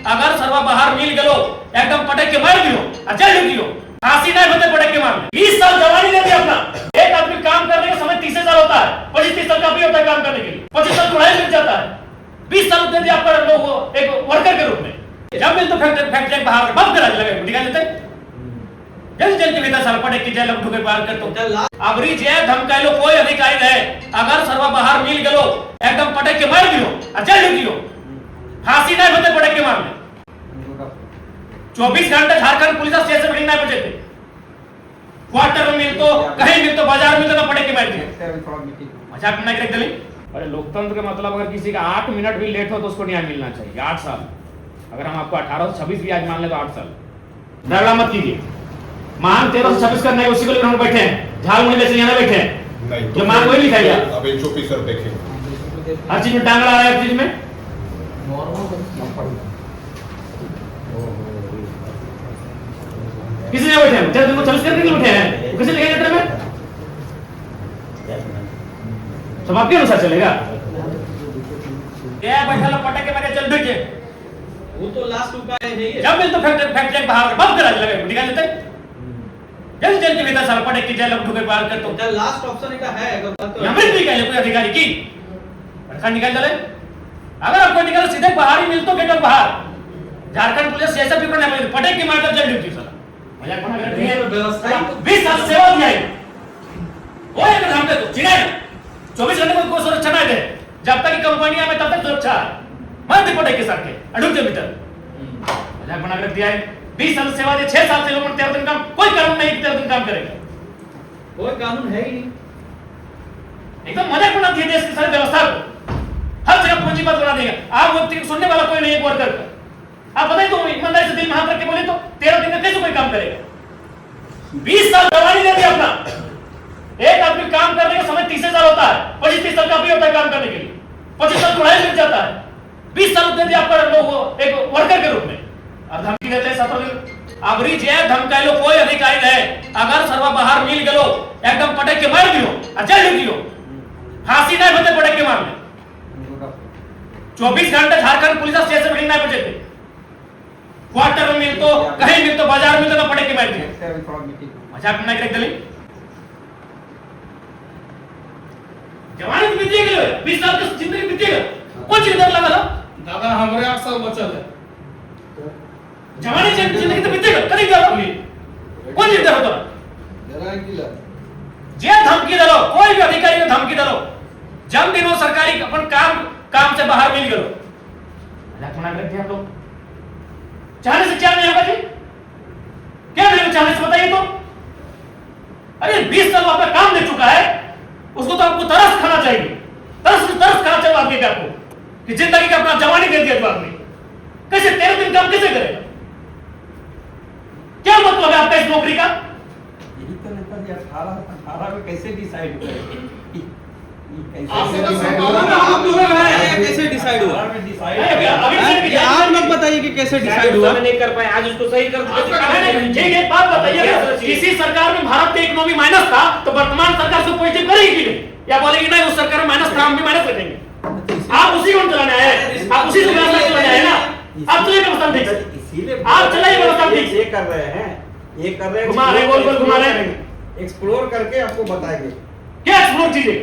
अगर सर्व बाहर मिल गलो एकदम पटक के मार दियो अजय दियो फांसी नहीं होते पटक के मार 20 साल जवानी दे दिया अपना। एक आदमी काम करने का समय 30 साल होता है, 25-30 साल काफी होता है काम करने के लिए, 25 साल पढ़ाई मिल जाता है, 20 साल दे दिया आपका लोग एक वर्कर के रूप में। जब मिल तो फैक्ट्री बाहर बंद करा लगे निकाल देते जेल के भीतर साल पटक के जेल ढुके पार कर तो अबरी जे धमकाइलो कोई अधिकारी रहे अगर सर्व बाहर मिल गलो एकदम पटक के मार दियो अजय दियो फांसी नहीं होते पटक के मार 24 घंटे झारखंड पुलिस स्टेशन मीटिंग नहीं बचे थे। क्वार्टर में मिल तो कहीं मिल तो बाजार में तो पटक के मार दिए मजाक नहीं करे चली। अरे लोकतंत्र का मतलब अगर किसी का 8 मिनट भी लेट हो तो उसको न्याय मिलना चाहिए। 8 साल अगर हम आपको 1826 भी आज मान ले तो 8 साल डरला मत कीजिए। मान 1326 करना है उसी को लेकर हम बैठे हैं, झालमुड़ी जैसे यहाँ बैठे हैं जो मान कोई लिखाएगा। अब एचओपी सर देखें हर चीज में टांग रहा है, हर चीज में किसी ने बैठे हैं 1326 करने के लिए बैठे हैं, किसी लिखेगा लेटर में सब आपके अनुसार चलेगा। क्या बैठा लो पटक के मारे चल बैठे वो तो लास्ट उपाय है ये। जब मिल तो फैक्ट्री बाहर बंद करा लगे निकाल देते जेल के भीतर साल पटक के जेल ढुके पार कर तो लास्ट ऑप्शन का है अगर हमें भी कहे कोई अधिकारी की रखा निकाल चले। अगर आपको निकाल सीधे बाहर ही मिल तो गेट बाहर झारखंड पुलिस से ऐसा पेपर नहीं पटक के मारकर जेल ड्यूटी साला मजाक बना कर रही है व्यवस्था 20 साल सेवा दिया है वो एक हम पे तो चिढ़ाए 24 घंटे में कोई सुरक्षा नहीं दे जब तक कंपनी में तब तक सुरक्षा मत पटक के साथ के अड़ुक के भीतर मजाक बना कर दिया है। 20 साल सेवा दे 6 साल से लोगों ने 13 दिन काम कोई कानून नहीं 13 दिन काम करेगा कोई कानून है ही नहीं। एकदम मजाक बना दिया देश की सारी व्यवस्था को हर जगह पूंजीपत बना देगा। आप व्यक्ति को सुनने वाला कोई नहीं है वर्कर का आप बताइए तो ईमानदारी से दिल में हाथ रख के बोले तो 13 दिन में कैसे कोई काम करेगा। 20 साल जवानी दे दिया अपना। एक आदमी काम करने का समय 30 साल होता है, 25-30 साल काफी होता है काम करने के लिए, 25 साल पढ़ाई मिल जाता है, 20 साल दे दिया आपका लोग एक वर्कर के रूप में और धमकी देते हैं 7 दिन। अबरी जे धमकाइलो कोई अधिकारी रहे अगर सर्व बाहर मिल गलो एकदम पटक के मार दियो अजय दियो फांसी नहीं होते पटक के मार 24 घंटे झारखंड पुलिस स्टेशन मीटिंग नहीं बचे थे। क्वार्टर में मिल तो कहीं मिल तो बाजार में तो पटक के मार दिए मजाक नहीं करे चली। जवानी तो बीती गई 20 साल की जिंदगी बीती गई कौन चीज डर लगा दादा हमरे 8 साल बचल है जवानी जिंदगी तो बीती गई कभी डर लगी कौन चीज डर होता जे धमकी दलो कोई भी अधिकारी को धमकी दलो जब दिन वो सरकारी अपन काम से बाहर मिल गलो मजाक बना कर दिया हम लोग चाहने से क्या नहीं होगा जी क्या नहीं चाहने से बताइए तो। अरे 20 साल आपका काम दे चुका है उसको तो आपको तरस खाना चाहिए तरस खाना चाहिए आदमी का आपको कि जिंदगी का अपना जवानी दे दिया जो आदमी कैसे 13 दिन काम कैसे करेगा क्या मतलब है आपका इस नौकरी का। यही तो नेताजी 18 में कैसे डिसाइड करें कैसे डिसाइड हुआ अभी आप लोग बताइए कि कैसे डिसाइड हुआ। नहीं कर पाए आज उसको सही कर ठीक है बात बताइए किसी सरकार में भारत का इकोनॉमी माइनस था तो वर्तमान सरकार से पॉजिटिव करेगी कि नहीं या बोलेगी नहीं उस सरकार में माइनस था हम भी माइनस रखेंगे। आप उसी को चलाने आए आप उसी को चलाने आए ना आप चलिए व्यवस्था ठीक है इसीलिए आप चलाइए व्यवस्था ठीक ये कर रहे हैं ये कर रहे हैं घुमा रहे गोल गोल घुमा रहे एक्सप्लोर करके आपको बताएंगे क्या एक्सप्लोर कीजिए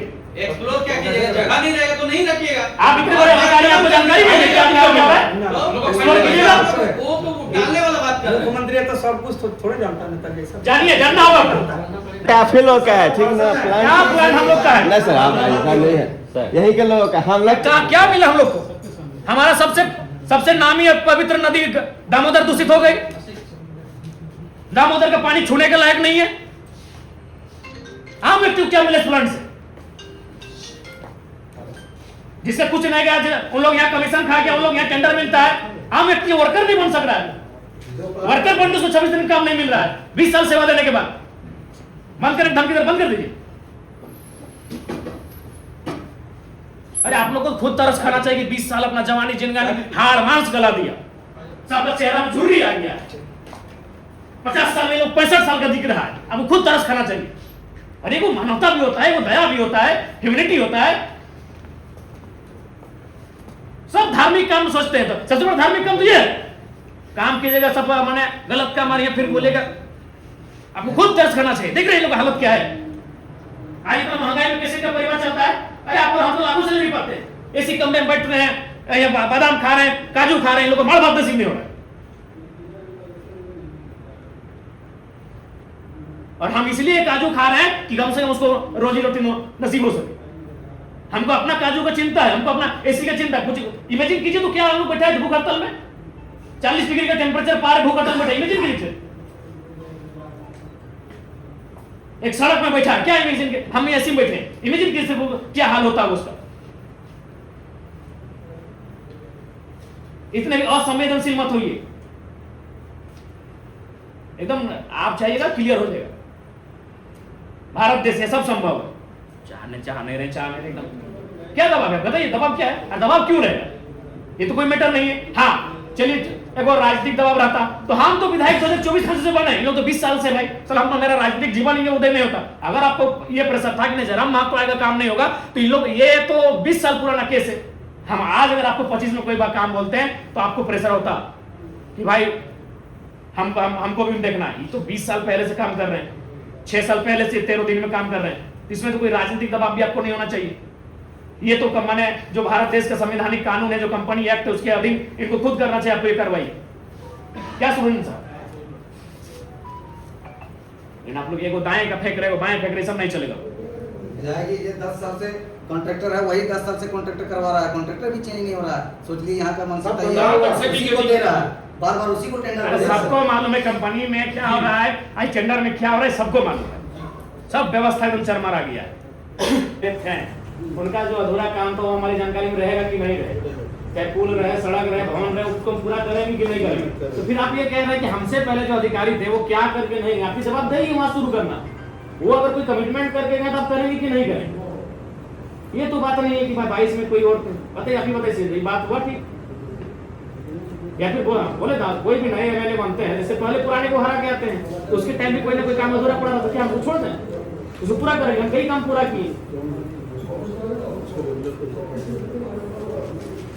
एक्सप्लोर क्या कीजिएगा जगह नहीं रहेगा तो नहीं रखिएगा। आप इतने बड़े अधिकारी आपको जानकारी नहीं है कि आपने क्या किया है एक्सप्लोर कीजिएगा वो तो डालने वाला बात कर रहे हैं। मुख्यमंत्री तो सब कुछ थोड़े जानता नेताजी सब जानिए जानना होगा काफी लोग का है ठीक ना प्लान क्या प्लान हम लोग का है नहीं सर आप ऐसा नहीं है यही के लोगों का हम लोग क्या मिला हम लोग को हमारा सबसे नामी और पवित्र नदी दामोदर दूषित हो गई। दामोदर का पानी छूने के लायक नहीं है। आम व्यक्ति को क्या मिले प्लांट से जिससे कुछ नहीं गया उन लोग यहाँ कमीशन खा के उन लोग यहाँ टेंडर मिलता है आम व्यक्ति वर्कर नहीं बन सक रहा है वर्कर बनने को 26 दिन काम नहीं मिल रहा है 20 साल सेवा देने के बाद बंद करें धमकी बंद कर दीजिए। अरे आप लोग को खुद तरस खाना चाहिए कि 20 साल अपना जवानी जिंदगी हाड़ मांस गला दिया सबका चेहरा में झुर्री आ गया 50 साल में लोग 65 साल का दिख रहा है अब खुद तरस खाना चाहिए। अरे वो मानवता भी होता है वो दया भी होता है ह्यूमैनिटी होता है। सब धार्मिक काम सोचते हैं तो सबसे बड़ा धार्मिक काम तो ये है काम कीजिएगा सब मैंने गलत काम आ रही है, फिर बोलेगा। आपको खुद दर्ज करना चाहिए। देख रहे हैं लोग हालत क्या है। आज इतना महंगाई में किसी का परिवार चलता है। अरे आप हम तो लाखों से नहीं पाते, एसी कमरे में बैठ रहे हैं, या बादाम खा रहे हैं, काजू खा रहे हैं, इन लोगों को मार बात नसीब नहीं हो रहा है। और हम इसलिए काजू खा रहे हैं कि कम से कम उसको रोजी रोटी नसीब हो सके। हमको अपना काजू का चिंता है, हमको अपना एसी का चिंता है। कुछ इमेजिन कीजिए तो क्या हम लोग बैठा है भूख हड़ताल में, 40 डिग्री का टेम्परेचर पार भूख हड़ताल में बैठा। इमेजिन कीजिए एक सड़क में बैठा है, क्या इमेजिन, हम एसी में बैठे हैं, इमेजिन कीजिए क्या हाल होता है उसका। इतने भी असंवेदनशील मत होइए, एकदम आप चाहिएगा क्लियर हो जाएगा। भारत देश है, सब संभव है। चाह नहीं रहे एकदम क्या दबाव है बताइए, दबाव क्या है और दबाव क्यों रहेगा, ये तो कोई मैटर नहीं है। हाँ चलिए एक और राजनीतिक दबाव रहता तो हम तो विधायक 2024 से बने, लोग तो 20 साल से भाई चल हम तो, मेरा राजनीतिक जीवन ही उदय नहीं होता। अगर आपको ये प्रेशर था कि नहीं जरा महात्मा आएगा काम नहीं होगा, तो इन लोग ये तो 20 साल पुराना केस है। हम आज अगर आपको 25 में कोई बात काम बोलते हैं तो आपको प्रेशर होता कि भाई हमको भी देखना है। ये तो 20 साल पहले से काम कर रहे हैं, 6 साल पहले से 13 दिन में काम कर रहे हैं, इसमें तो कोई राजनीतिक दबाव भी आपको नहीं होना चाहिए। ये तो मैंने जो भारत देश का संवैधानिक कानून है, जो कंपनी एक्ट है, उसके अधीन इनको खुद करना चाहिए आपको ये कार्रवाई। क्या सुन साहब, आप लोग ये दाएं का फेंक रहे हो, बाएं फेंक रहे, सब नहीं चलेगा। ये 10 साल से कॉन्ट्रैक्टर है, वही 10 साल से कॉन्ट्रैक्टर करवा रहा है, कॉन्ट्रैक्टर भी चेंज नहीं हो रहा है। सोच ली यहाँ का मनसा उसी को दे रहा है, बार बार उसी को टेंडर। सबको मालूम है कंपनी में क्या हो रहा है, आज टेंडर में क्या हो रहा है, सबको मालूम है। सब व्यवस्था एकदम चरमरा गया है। उनका जो अधूरा काम था वो हमारी जानकारी में रहेगा कि नहीं रहेगा, चाहे पुल रहे, सड़क रहे, भवन रहे, उसको पूरा करेंगे कि नहीं करेंगे। तो फिर आप ये कह रहे हैं कि हमसे पहले जो अधिकारी थे वो क्या करके नहीं, आपकी जवाब देगी वहां शुरू करना। वो अगर कोई कमिटमेंट करके गए तो आप करेंगे कि नहीं करेंगे। ये तो बात नहीं है कि भाई 22 में कोई और बताइए, आप ही बताइए बात हुआ ठीक, या फिर बोले था कोई भी नए एमएलए बनते हैं, जैसे पहले पुराने को हरा के आते हैं, तो उसके टाइम भी कोई ना कोई काम अधूरा पड़ा था, क्या हम छोड़ दें, उसको पूरा करेंगे। हम कई काम पूरा किए,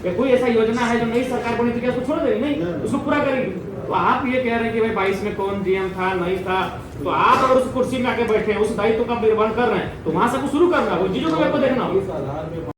कोई ऐसा योजना है जो नई सरकार बनी थी क्या उसको छोड़ देंगे, नहीं उसको पूरा करेंगे। तो आप ये कह रहे हैं कि भाई 22 में कौन जीएम था नहीं था, तो आप अगर उस कुर्सी में आके बैठे हैं, उस दायित्व का निर्वहन कर रहे हैं, तो वहां से शुरू करना, वो चीजों को मेरे को देखना।